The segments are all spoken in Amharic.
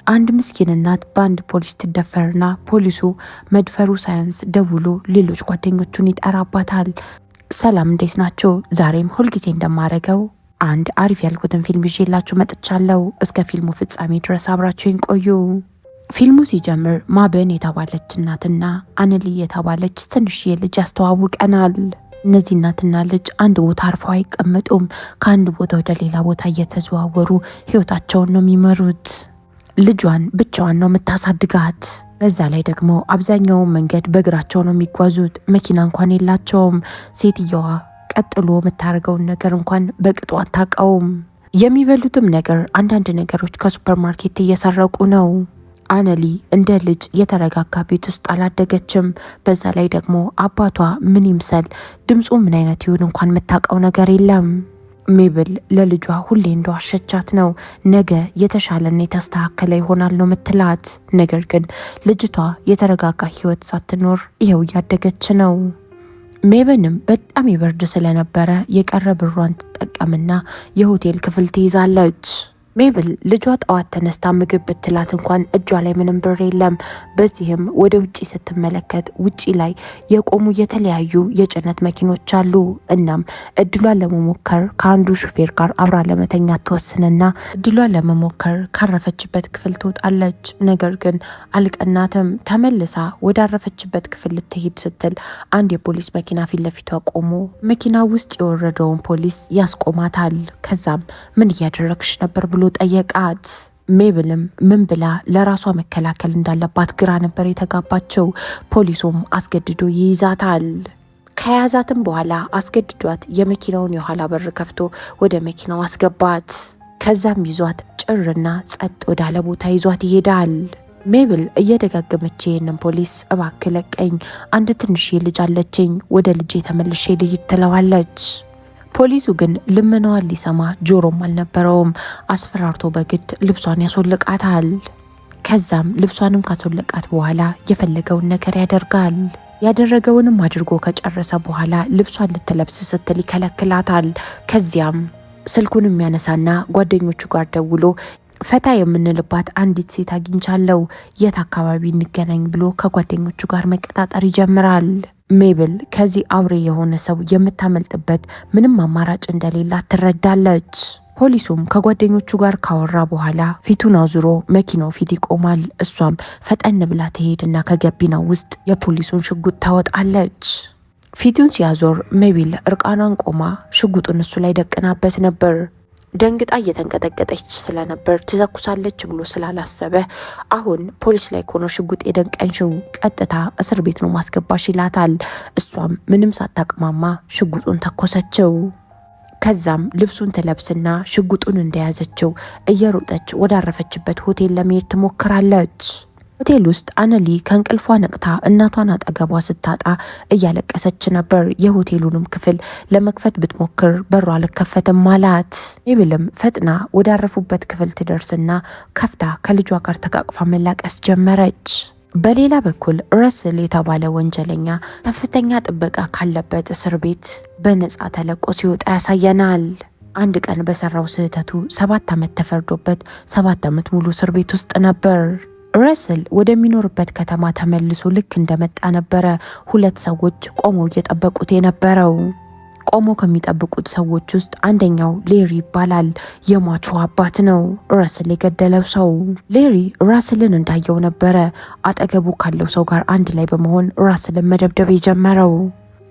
አንድ ምስኪን እናት በአንድ ፖሊስ ትደፈርና ፖሊሱ መድፈሩ ሳያንስ ደውሎ ሌሎች ጓደኞቹን ይጠራባታል። ሰላም እንዴት ናቸው? ዛሬም ሁልጊዜ እንደማረገው አንድ አሪፍ ያልኩትን ፊልም ይዤላችሁ መጥቻለሁ። እስከ ፊልሙ ፍጻሜ ድረስ አብራችሁኝ ቆዩ። ፊልሙ ሲጀምር ማበን የተባለች እናትና አንሊ የተባለች ትንሽዬ ልጅ ያስተዋውቀናል። እነዚህ እናትና ልጅ አንድ ቦታ አርፈው አይቀመጡም። ከአንድ ቦታ ወደ ሌላ ቦታ እየተዘዋወሩ ህይወታቸውን ነው የሚመሩት። ልጇን ብቻዋን ነው የምታሳድጋት። በዛ ላይ ደግሞ አብዛኛውን መንገድ በእግራቸው ነው የሚጓዙት። መኪና እንኳን የላቸውም። ሴትየዋ ቀጥሎ የምታደርገውን ነገር እንኳን በቅጡ አታውቀውም። የሚበሉትም ነገር አንዳንድ ነገሮች ከሱፐር ማርኬት እየሰረቁ ነው። አነሊ እንደ ልጅ የተረጋጋ ቤት ውስጥ አላደገችም። በዛ ላይ ደግሞ አባቷ ምን ይምሰል ድምፁ ምን አይነት ይሁን እንኳን የምታውቀው ነገር የለም። ሜብል ለልጇ ሁሌ እንደዋሸቻት ነው። ነገ የተሻለና የተስተካከለ ይሆናል ነው ምትላት። ነገር ግን ልጅቷ የተረጋጋ ህይወት ሳትኖር ይኸው እያደገች ነው። ሜበንም በጣም ይበርድ ስለነበረ የቀረ ብሯን ትጠቀምና የሆቴል ክፍል ትይዛለች። ሜብል ልጇ ጠዋት ተነስታ ምግብ ብትላት እንኳን እጇ ላይ ምንም ብር የለም። በዚህም ወደ ውጪ ስትመለከት ውጪ ላይ የቆሙ የተለያዩ የጭነት መኪኖች አሉ። እናም እድሏን ለመሞከር ከአንዱ ሹፌር ጋር አብራ ለመተኛት ትወስንና እድሏን ለመሞከር ካረፈችበት ክፍል ትወጣለች። ነገር ግን አልቀናትም። ተመልሳ ወዳረፈችበት ክፍል ልትሄድ ስትል አንድ የፖሊስ መኪና ፊት ለፊቷ ቆሞ መኪና ውስጥ የወረደውን ፖሊስ ያስቆማታል። ከዛም ምን እያደረግሽ ነበር ብሎ ጠየቃት። ሜብልም ምን ብላ ለራሷ መከላከል እንዳለባት ግራ ነበር የተጋባቸው። ፖሊሱም አስገድዶ ይይዛታል። ከያዛትም በኋላ አስገድዷት የመኪናውን የኋላ በር ከፍቶ ወደ መኪናው አስገባት። ከዛም ይዟት ጭርና ጸጥ ወዳለ ቦታ ይዟት ይሄዳል። ሜብል እየደጋገመች ይህንን ፖሊስ እባክህ ለቀኝ፣ አንድ ትንሽ ልጅ አለችኝ፣ ወደ ልጄ ተመልሼ ልሂድ ትለዋለች። ፖሊሱ ግን ልመናዋን ሊሰማ ጆሮም አልነበረውም። አስፈራርቶ በግድ ልብሷን ያስወልቃታል። ከዛም ልብሷንም ካስወለቃት በኋላ የፈለገውን ነገር ያደርጋል። ያደረገውንም አድርጎ ከጨረሰ በኋላ ልብሷን ልትለብስ ስትል ይከለክላታል። ከዚያም ስልኩን የሚያነሳና ጓደኞቹ ጋር ደውሎ ፈታ የምንልባት አንዲት ሴት አግኝቻለሁ፣ የት አካባቢ እንገናኝ ብሎ ከጓደኞቹ ጋር መቀጣጠር ይጀምራል። ሜብል ከዚህ አውሬ የሆነ ሰው የምታመልጥበት ምንም አማራጭ እንደሌላት ትረዳለች። ፖሊሱም ከጓደኞቹ ጋር ካወራ በኋላ ፊቱን አዙሮ መኪናው ፊት ይቆማል። እሷም ፈጠን ብላ ትሄድና ከገቢናው ውስጥ የፖሊሱን ሽጉጥ ታወጣለች። ፊቱን ሲያዞር ሜብል እርቃኗን ቆማ ሽጉጡን እሱ ላይ ደቅናበት ነበር። ደንግጣ እየተንቀጠቀጠች ስለነበር ትተኩሳለች ብሎ ስላላሰበ አሁን ፖሊስ ላይ ኮኖ ሽጉጥ የደንቀንሽው ቀጥታ እስር ቤት ነው ማስገባሽ ይላታል። እሷም ምንም ሳታቅማማ ሽጉጡን ተኮሰችው። ከዛም ልብሱን ትለብስና ሽጉጡን እንደያዘችው እየሮጠች ወዳረፈችበት ሆቴል ለመሄድ ትሞክራለች። ሆቴል ውስጥ አነሊ ከእንቅልፏ ነቅታ እናቷን አጠገቧ ስታጣ እያለቀሰች ነበር። የሆቴሉንም ክፍል ለመክፈት ብትሞክር በሯ አልከፈትም አላት። ሜብልም ፈጥና ወዳረፉበት ክፍል ትደርስና ከፍታ ከልጇ ጋር ተቃቅፋ መላቀስ ጀመረች። በሌላ በኩል ረስል የተባለ ወንጀለኛ ከፍተኛ ጥበቃ ካለበት እስር ቤት በነፃ ተለቆ ሲወጣ ያሳየናል። አንድ ቀን በሰራው ስህተቱ 7 ዓመት ተፈርዶበት 7 ዓመት ሙሉ እስር ቤት ውስጥ ነበር። ረስል ወደሚኖርበት ከተማ ተመልሶ ልክ እንደመጣ ነበረ 2 ሰዎች ቆመው እየጠበቁት የነበረው። ቆመው ከሚጠብቁት ሰዎች ውስጥ አንደኛው ሌሪ ይባላል። የሟቹ አባት ነው፣ ረስል የገደለው ሰው። ሌሪ ራስልን እንዳየው ነበረ አጠገቡ ካለው ሰው ጋር አንድ ላይ በመሆን ራስልን መደብደብ የጀመረው።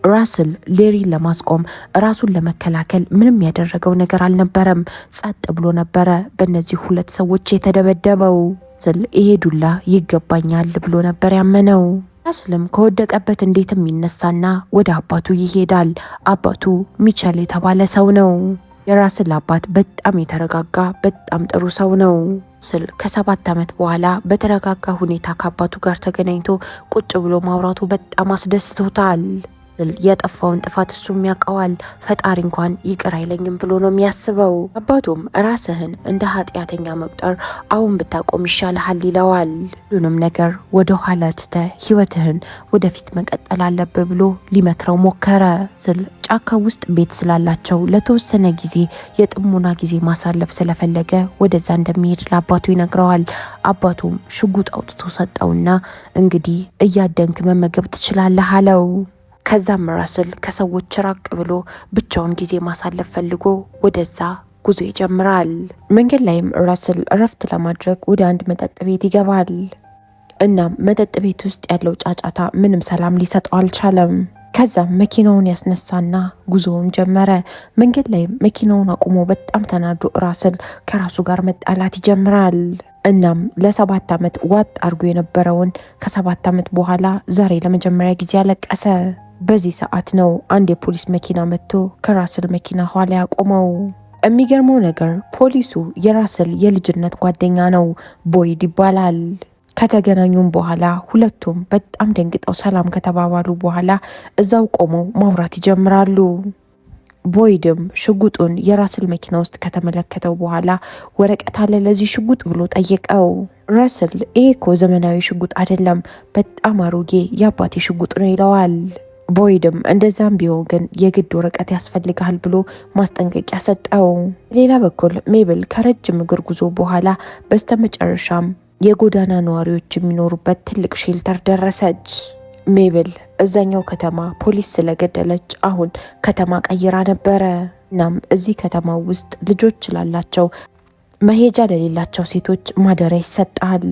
ራስል ሌሪን ለማስቆም ራሱን ለመከላከል ምንም ያደረገው ነገር አልነበረም። ጸጥ ብሎ ነበረ በእነዚህ 2 ሰዎች የተደበደበው። ይሄ ዱላ ይገባኛል ብሎ ነበር ያመነው። ራስልም ከወደቀበት እንዴትም ይነሳና ወደ አባቱ ይሄዳል። አባቱ ሚቸል የተባለ ሰው ነው። የራስል አባት በጣም የተረጋጋ በጣም ጥሩ ሰው ነው። ከ7 ዓመት በኋላ በተረጋጋ ሁኔታ ከአባቱ ጋር ተገናኝቶ ቁጭ ብሎ ማውራቱ በጣም አስደስቶታል። የጠፋውን ጥፋት እሱም ያውቀዋል። ፈጣሪ እንኳን ይቅር አይለኝም ብሎ ነው የሚያስበው። አባቱም ራስህን እንደ ኃጢአተኛ መቁጠር አሁን ብታቆም ይሻልሃል ይለዋል። ሁሉንም ነገር ወደ ኋላ ትተህ ህይወትህን ወደፊት መቀጠል አለብህ ብሎ ሊመክረው ሞከረ። ጫካ ውስጥ ቤት ስላላቸው ለተወሰነ ጊዜ የጥሞና ጊዜ ማሳለፍ ስለፈለገ ወደዛ እንደሚሄድ ለአባቱ ይነግረዋል። አባቱም ሽጉጥ አውጥቶ ሰጠውና እንግዲህ እያደንክ መመገብ ትችላለህ አለው። ከዛም ራስል ከሰዎች ራቅ ብሎ ብቻውን ጊዜ ማሳለፍ ፈልጎ ወደዛ ጉዞ ይጀምራል። መንገድ ላይም ራስል እረፍት ለማድረግ ወደ አንድ መጠጥ ቤት ይገባል። እናም መጠጥ ቤት ውስጥ ያለው ጫጫታ ምንም ሰላም ሊሰጠው አልቻለም። ከዛም መኪናውን ያስነሳና ጉዞውን ጀመረ። መንገድ ላይ መኪናውን አቁሞ በጣም ተናዶ ራስል ከራሱ ጋር መጣላት ይጀምራል። እናም ለ7 ዓመት ዋጥ አድርጎ የነበረውን ከ7 ዓመት በኋላ ዛሬ ለመጀመሪያ ጊዜ ያለቀሰ። በዚህ ሰዓት ነው አንድ የፖሊስ መኪና መጥቶ ከራስል መኪና ኋላ ያቆመው። የሚገርመው ነገር ፖሊሱ የራስል የልጅነት ጓደኛ ነው፣ ቦይድ ይባላል። ከተገናኙም በኋላ ሁለቱም በጣም ደንግጠው ሰላም ከተባባሉ በኋላ እዛው ቆመው ማውራት ይጀምራሉ። ቦይድም ሽጉጡን የራስል መኪና ውስጥ ከተመለከተው በኋላ ወረቀት አለ ለዚህ ሽጉጥ ብሎ ጠየቀው። ራስል ይሄ እኮ ዘመናዊ ሽጉጥ አይደለም፣ በጣም አሮጌ የአባቴ ሽጉጥ ነው ይለዋል። ቦይድም እንደዛም ቢሆን ግን የግድ ወረቀት ያስፈልጋል ብሎ ማስጠንቀቂያ ሰጠው። ሌላ በኩል ሜብል ከረጅም እግር ጉዞ በኋላ በስተመጨረሻም የጎዳና ነዋሪዎች የሚኖሩበት ትልቅ ሼልተር ደረሰች። ሜብል እዛኛው ከተማ ፖሊስ ስለገደለች አሁን ከተማ ቀይራ ነበረ። እናም እዚህ ከተማ ውስጥ ልጆች ላላቸው መሄጃ ለሌላቸው ሴቶች ማደሪያ ይሰጣል።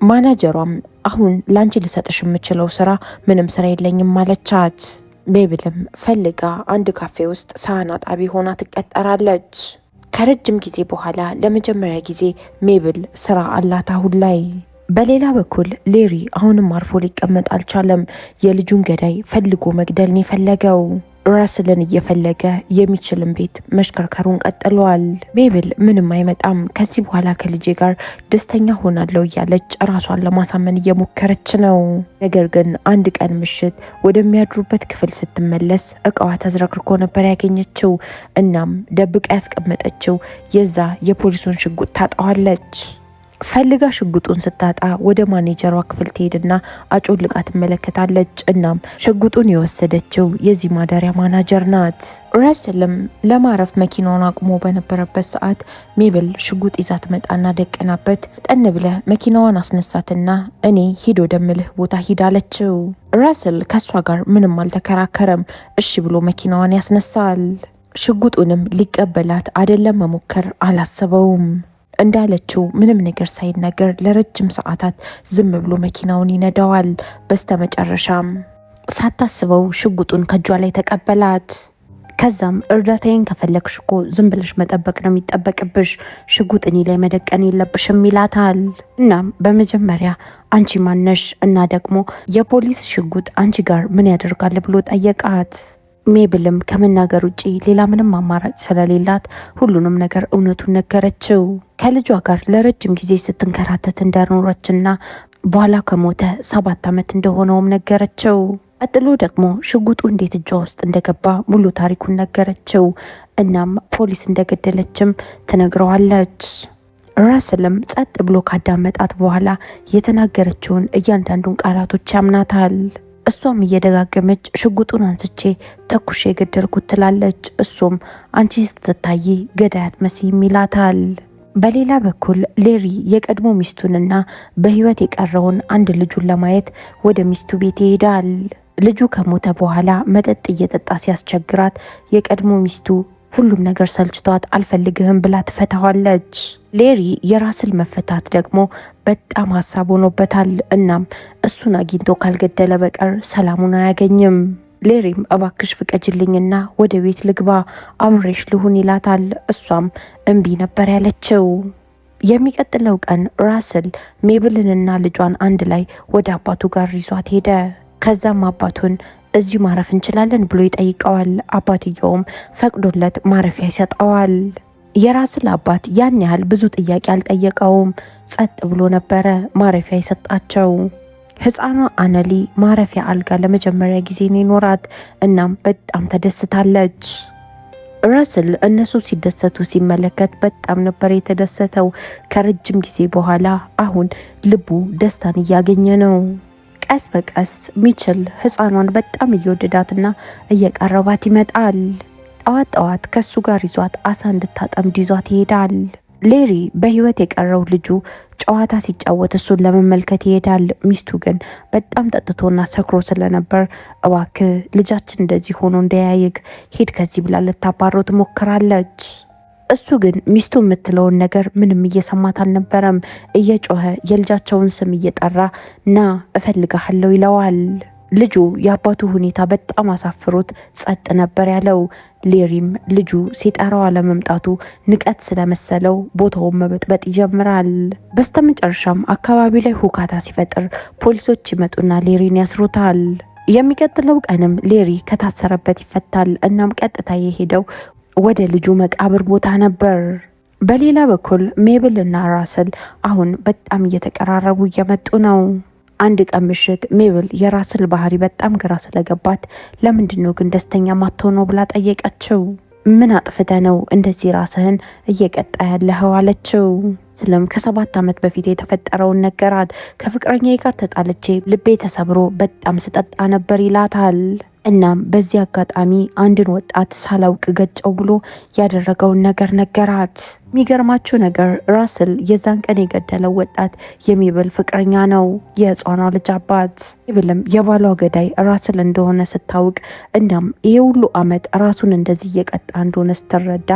ማናጀሯም አሁን ላንቺ ልሰጥሽ የምችለው ስራ ምንም ስራ የለኝም አለቻት። ሜብልም ፈልጋ አንድ ካፌ ውስጥ ሳህን አጣቢ ሆና ትቀጠራለች። ከረጅም ጊዜ በኋላ ለመጀመሪያ ጊዜ ሜብል ስራ አላት አሁን ላይ። በሌላ በኩል ሌሪ አሁንም አርፎ ሊቀመጥ አልቻለም። የልጁን ገዳይ ፈልጎ መግደልን የፈለገው ራስልን እየፈለገ የሚችልን ቤት መሽከርከሩን ቀጥሏል። ሜብል ምንም አይመጣም፣ ከዚህ በኋላ ከልጄ ጋር ደስተኛ ሆናለሁ እያለች ራሷን ለማሳመን እየሞከረች ነው። ነገር ግን አንድ ቀን ምሽት ወደሚያድሩበት ክፍል ስትመለስ እቃዋ ተዝረክርኮ ነበር ያገኘችው። እናም ደብቃ ያስቀመጠችው የዛ የፖሊሱን ሽጉጥ ታጣዋለች። ፈልጋ ሽጉጡን ስታጣ ወደ ማኔጀሯ ክፍል ትሄድና አጮልቃ ትመለከታለች። እናም ሽጉጡን የወሰደችው የዚህ ማደሪያ ማናጀር ናት። ራስልም ለማረፍ መኪናውን አቁሞ በነበረበት ሰዓት ሜብል ሽጉጥ ይዛ ትመጣና ደቀናበት። ጠን ብለህ መኪናዋን አስነሳትና እኔ ሂድ ወደምልህ ቦታ ሂድ አለችው። ራስል ከሷ ጋር ምንም አልተከራከረም። እሺ ብሎ መኪናዋን ያስነሳል። ሽጉጡንም ሊቀበላት አይደለም መሞከር አላሰበውም። እንዳለችው ምንም ነገር ሳይናገር ለረጅም ሰዓታት ዝም ብሎ መኪናውን ይነዳዋል። በስተመጨረሻም ሳታስበው ሽጉጡን ከጇ ላይ ተቀበላት። ከዛም እርዳታዬን ከፈለግሽ እኮ ዝም ብለሽ መጠበቅ ነው የሚጠበቅብሽ፣ ሽጉጥ እኔ ላይ መደቀን የለብሽም ይላታል። እናም በመጀመሪያ አንቺ ማነሽ እና ደግሞ የፖሊስ ሽጉጥ አንቺ ጋር ምን ያደርጋል ብሎ ጠየቃት። ሜብልም ከመናገር ውጪ ሌላ ምንም አማራጭ ስለሌላት ሁሉንም ነገር እውነቱን ነገረችው። ከልጇ ጋር ለረጅም ጊዜ ስትንከራተት እንደኖረችና በኋላ ከሞተ 7 ዓመት እንደሆነውም ነገረችው። ቀጥሎ ደግሞ ሽጉጡ እንዴት እጇ ውስጥ እንደገባ ሙሉ ታሪኩን ነገረችው። እናም ፖሊስ እንደገደለችም ትነግረዋለች። ራስልም ጸጥ ብሎ ካዳመጣት በኋላ የተናገረችውን እያንዳንዱን ቃላቶች ያምናታል። እሷም እየደጋገመች ሽጉጡን አንስቼ ተኩሼ የገደልኩት ትላለች። እሱም አንቺ ስትታይ ገዳይ አትመስይም ይላታል። በሌላ በኩል ሌሪ የቀድሞ ሚስቱንና በህይወት የቀረውን አንድ ልጁን ለማየት ወደ ሚስቱ ቤት ይሄዳል። ልጁ ከሞተ በኋላ መጠጥ እየጠጣ ሲያስቸግራት የቀድሞ ሚስቱ ሁሉም ነገር ሰልችቷት አልፈልግህም ብላ ትፈታዋለች። ሌሪ የራስል መፈታት ደግሞ በጣም ሀሳብ ሆኖበታል። እናም እሱን አግኝቶ ካልገደለ በቀር ሰላሙን አያገኝም። ሌሪም እባክሽ ፍቀጅልኝና ወደ ቤት ልግባ አብሬሽ ልሁን ይላታል። እሷም እምቢ ነበር ያለችው። የሚቀጥለው ቀን ራስል ሜብልንና ልጇን አንድ ላይ ወደ አባቱ ጋር ይዟት ሄደ። ከዛም አባቱን እዚሁ ማረፍ እንችላለን ብሎ ይጠይቀዋል። አባትየውም ፈቅዶለት ማረፊያ ይሰጠዋል። የራስል አባት ያን ያህል ብዙ ጥያቄ አልጠየቀውም። ጸጥ ብሎ ነበረ ማረፊያ ይሰጣቸው። ህፃኗ አነሊ ማረፊያ አልጋ ለመጀመሪያ ጊዜ ነው ይኖራት። እናም በጣም ተደስታለች። ራስል እነሱ ሲደሰቱ ሲመለከት በጣም ነበር የተደሰተው። ከረጅም ጊዜ በኋላ አሁን ልቡ ደስታን እያገኘ ነው። ቀስ በቀስ ሚችል ህፃኗን በጣም እየወደዳትና እየቀረባት ይመጣል። ጠዋት ጠዋት ከሱ ጋር ይዟት አሳ እንድታጠምድ ይዟት ይሄዳል። ሌሪ በህይወት የቀረው ልጁ ጨዋታ ሲጫወት እሱን ለመመልከት ይሄዳል። ሚስቱ ግን በጣም ጠጥቶና ሰክሮ ስለነበር እባክህ ልጃችን እንደዚህ ሆኖ እንዳያይግ ሂድ ከዚህ ብላ ልታባረው ትሞክራለች። እሱ ግን ሚስቱ የምትለውን ነገር ምንም እየሰማት አልነበረም። እየጮኸ የልጃቸውን ስም እየጠራ ና እፈልግሃለሁ ይለዋል። ልጁ የአባቱ ሁኔታ በጣም አሳፍሮት ጸጥ ነበር ያለው። ሌሪም ልጁ ሲጠራው አለመምጣቱ ንቀት ስለመሰለው ቦታውን መበጥበጥ ይጀምራል። በስተመጨረሻም አካባቢ ላይ ሁካታ ሲፈጥር ፖሊሶች ይመጡና ሌሪን ያስሩታል። የሚቀጥለው ቀንም ሌሪ ከታሰረበት ይፈታል። እናም ቀጥታ የሄደው ወደ ልጁ መቃብር ቦታ ነበር። በሌላ በኩል ሜብል እና ራስል አሁን በጣም እየተቀራረቡ እየመጡ ነው። አንድ ቀን ምሽት ሜብል የራስል ባህሪ በጣም ግራ ስለገባት ለምንድነው ግን ደስተኛ ማትሆነው ብላ ጠየቀችው። ምን አጥፍተ ነው እንደዚህ ራስህን እየቀጣ ያለኸው አለችው። ስለም ከ7 ዓመት በፊት የተፈጠረውን ነገራት። ከፍቅረኛዬ ጋር ተጣልቼ ልቤ ተሰብሮ በጣም ስጠጣ ነበር ይላታል። እናም በዚህ አጋጣሚ አንድን ወጣት ሳላውቅ ገጨው ብሎ ያደረገውን ነገር ነገራት። የሚገርማችሁ ነገር ራስል የዛን ቀን የገደለው ወጣት የሜብል ፍቅረኛ ነው፣ የህፃኗ ልጅ አባት። ሜብልም የባሏ ገዳይ ራስል እንደሆነ ስታውቅ እናም ይሄ ሁሉ አመት ራሱን እንደዚህ እየቀጣ እንደሆነ ስትረዳ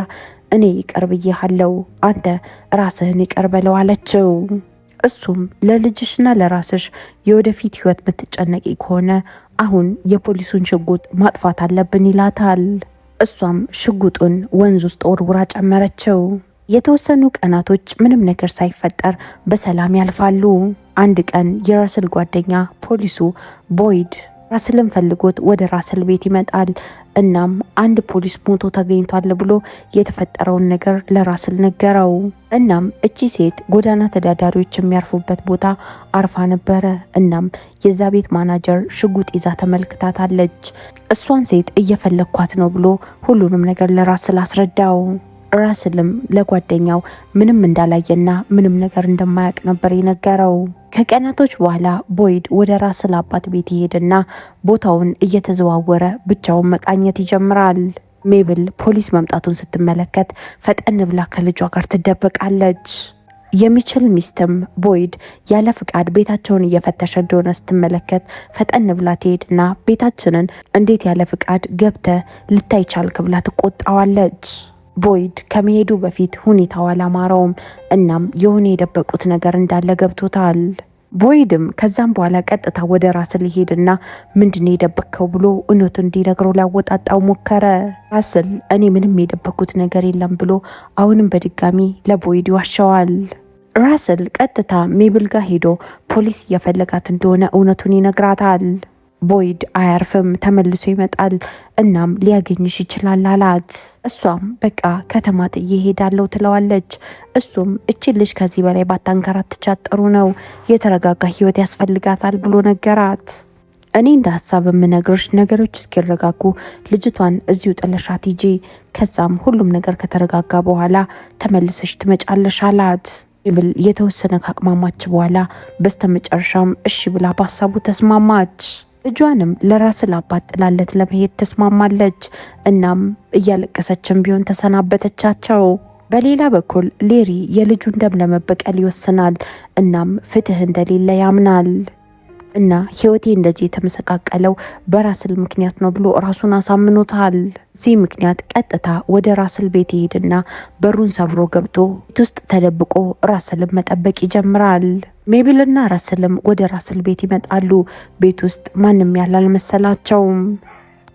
እኔ ይቅር ብዬሃለሁ፣ አንተ ራስህን ይቅር በለው አለችው። እሱም ለልጅሽና ለራስሽ የወደፊት ህይወት ምትጨነቂ ከሆነ አሁን የፖሊሱን ሽጉጥ ማጥፋት አለብን ይላታል። እሷም ሽጉጡን ወንዝ ውስጥ ወርውራ ጨመረችው። የተወሰኑ ቀናቶች ምንም ነገር ሳይፈጠር በሰላም ያልፋሉ። አንድ ቀን የራስል ጓደኛ ፖሊሱ ቦይድ ራስልን ፈልጎት ወደ ራስል ቤት ይመጣል። እናም አንድ ፖሊስ ሞቶ ተገኝቷል ብሎ የተፈጠረውን ነገር ለራስል ነገረው። እናም እቺ ሴት ጎዳና ተዳዳሪዎች የሚያርፉበት ቦታ አርፋ ነበረ። እናም የዛ ቤት ማናጀር ሽጉጥ ይዛ ተመልክታታለች። እሷን ሴት እየፈለኳት ነው ብሎ ሁሉንም ነገር ለራስል አስረዳው። ራስልም ለጓደኛው ምንም እንዳላየና ምንም ነገር እንደማያውቅ ነበር የነገረው። ከቀናቶች በኋላ ቦይድ ወደ ራስል አባት ቤት ይሄድና ቦታውን እየተዘዋወረ ብቻውን መቃኘት ይጀምራል። ሜብል ፖሊስ መምጣቱን ስትመለከት ፈጠን ብላ ከልጇ ጋር ትደበቃለች። የሚችል ሚስትም ቦይድ ያለ ፍቃድ ቤታቸውን እየፈተሸ እንደሆነ ስትመለከት ፈጠን ብላ ትሄድና ቤታችንን እንዴት ያለ ፍቃድ ገብተ ልታይ ቻልክ ብላ ትቆጣዋለች። ቦይድ ከመሄዱ በፊት ሁኔታው አላማረውም። እናም የሆነ የደበቁት ነገር እንዳለ ገብቶታል። ቦይድም ከዛም በኋላ ቀጥታ ወደ ራስል ሊሄድና ምንድነው የደበከው ብሎ እውነቱን እንዲነግረው ሊያወጣጣው ሞከረ። ራስል እኔ ምንም የደበኩት ነገር የለም ብሎ አሁንም በድጋሚ ለቦይድ ይዋሸዋል። ራስል ቀጥታ ሜብል ጋር ሄዶ ፖሊስ እየፈለጋት እንደሆነ እውነቱን ይነግራታል። ቦይድ አያርፍም፣ ተመልሶ ይመጣል። እናም ሊያገኝሽ ይችላል አላት። እሷም በቃ ከተማ ጥዬ ሄዳለሁ ትለዋለች። እሱም እቺ ልጅ ከዚህ በላይ ባታንከራትቻት ጥሩ ነው፣ የተረጋጋ ህይወት ያስፈልጋታል ብሎ ነገራት። እኔ እንደ ሀሳብ የምነግርሽ ነገሮች እስኪረጋጉ ልጅቷን እዚሁ ጥለሻት ሂጂ፣ ከዛም ሁሉም ነገር ከተረጋጋ በኋላ ተመልሰሽ ትመጫለሽ አላት። ሜብል የተወሰነ ካቅማማች በኋላ በስተመጨረሻም እሺ ብላ በሀሳቡ ተስማማች። ልጇንም ለራስል አባት ጥላለት ለመሄድ ተስማማለች። እናም እያለቀሰችም ቢሆን ተሰናበተቻቸው። በሌላ በኩል ሌሪ የልጁን ደም ለመበቀል ይወስናል። እናም ፍትህ እንደሌለ ያምናል እና ህይወቴ እንደዚህ የተመሰቃቀለው በራስል ምክንያት ነው ብሎ ራሱን አሳምኖታል። እዚህ ምክንያት ቀጥታ ወደ ራስል ቤት ይሄድና በሩን ሰብሮ ገብቶ ቤት ውስጥ ተደብቆ ራስልን መጠበቅ ይጀምራል። ሜብልና ራስልም ወደ ራስል ቤት ይመጣሉ። ቤት ውስጥ ማንም ያለ አልመሰላቸውም።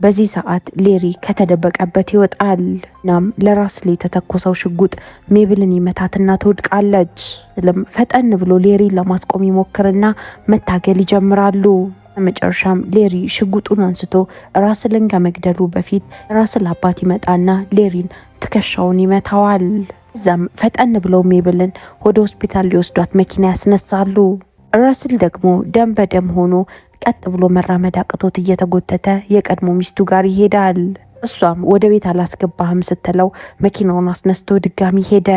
በዚህ ሰዓት ሌሪ ከተደበቀበት ይወጣል። እናም ለራስል የተተኮሰው ሽጉጥ ሜብልን ይመታትና ትወድቃለች። ስለም ፈጠን ብሎ ሌሪ ለማስቆም ይሞክርና መታገል ይጀምራሉ። በመጨረሻም ሌሪ ሽጉጡን አንስቶ ራስልን ከመግደሉ በፊት ራስል አባት ይመጣና ሌሪን ትከሻውን ይመታዋል። እዛም ፈጠን ብለው ሜብልን ወደ ሆስፒታል ሊወስዷት መኪና ያስነሳሉ። ራስል ደግሞ ደም በደም ሆኖ ቀጥ ብሎ መራመድ አቅቶት እየተጎተተ የቀድሞ ሚስቱ ጋር ይሄዳል። እሷም ወደ ቤት አላስገባህም ስትለው መኪናውን አስነስቶ ድጋሚ ሄደ።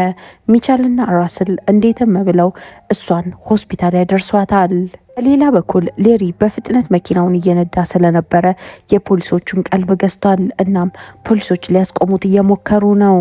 ሚቻልና ራስል እንዴትም ብለው እሷን ሆስፒታል ያደርሷታል። በሌላ በኩል ሌሪ በፍጥነት መኪናውን እየነዳ ስለነበረ የፖሊሶቹን ቀልብ ገዝቷል። እናም ፖሊሶች ሊያስቆሙት እየሞከሩ ነው።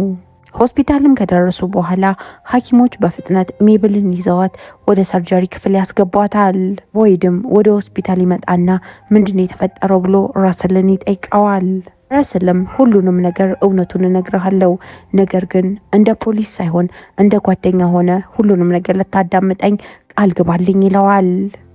ሆስፒታልም ከደረሱ በኋላ ሐኪሞች በፍጥነት ሜብልን ይዘዋት ወደ ሰርጀሪ ክፍል ያስገቧታል። ቦይድም ወደ ሆስፒታል ይመጣና ምንድነው የተፈጠረው ብሎ ራስልን ይጠይቀዋል። ራስልም ሁሉንም ነገር እውነቱን እነግርሃለሁ፣ ነገር ግን እንደ ፖሊስ ሳይሆን እንደ ጓደኛ ሆነ ሁሉንም ነገር ልታዳምጠኝ ቃል ግባልኝ ይለዋል።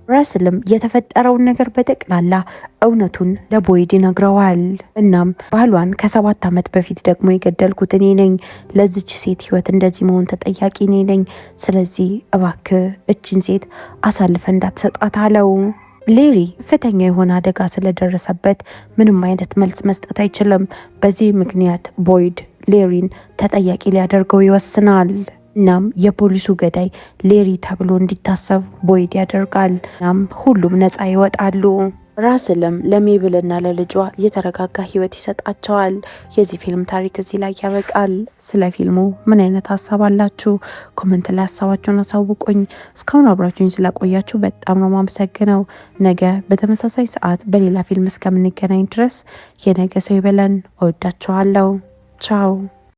ራስልም የተፈጠረውን ነገር በጠቅላላ እውነቱን ለቦይድ ይነግረዋል። እናም ባሏን ከ7 ዓመት በፊት ደግሞ የገደልኩት እኔ ነኝ፣ ለዚች ሴት ህይወት እንደዚህ መሆን ተጠያቂ እኔ ነኝ፣ ስለዚህ እባክህ እችን ሴት አሳልፈ እንዳትሰጣት አለው። ሌሪ ከፍተኛ የሆነ አደጋ ስለደረሰበት ምንም አይነት መልስ መስጠት አይችልም። በዚህ ምክንያት ቦይድ ሌሪን ተጠያቂ ሊያደርገው ይወስናል። እናም የፖሊሱ ገዳይ ሌሪ ተብሎ እንዲታሰብ ቦይድ ያደርጋል። እናም ሁሉም ነፃ ይወጣሉ። ራስልም ለሜብልና ለልጇ የተረጋጋ ህይወት ይሰጣቸዋል። የዚህ ፊልም ታሪክ እዚህ ላይ ያበቃል። ስለ ፊልሙ ምን አይነት ሀሳብ አላችሁ? ኮመንት ላይ ሀሳባችሁን አሳውቁኝ። እስካሁን አብራችሁኝ ስለቆያችሁ በጣም ነው ማመሰግነው። ነገ በተመሳሳይ ሰዓት በሌላ ፊልም እስከምንገናኝ ድረስ የነገ ሰው ይበለን። እወዳችኋለሁ። ቻው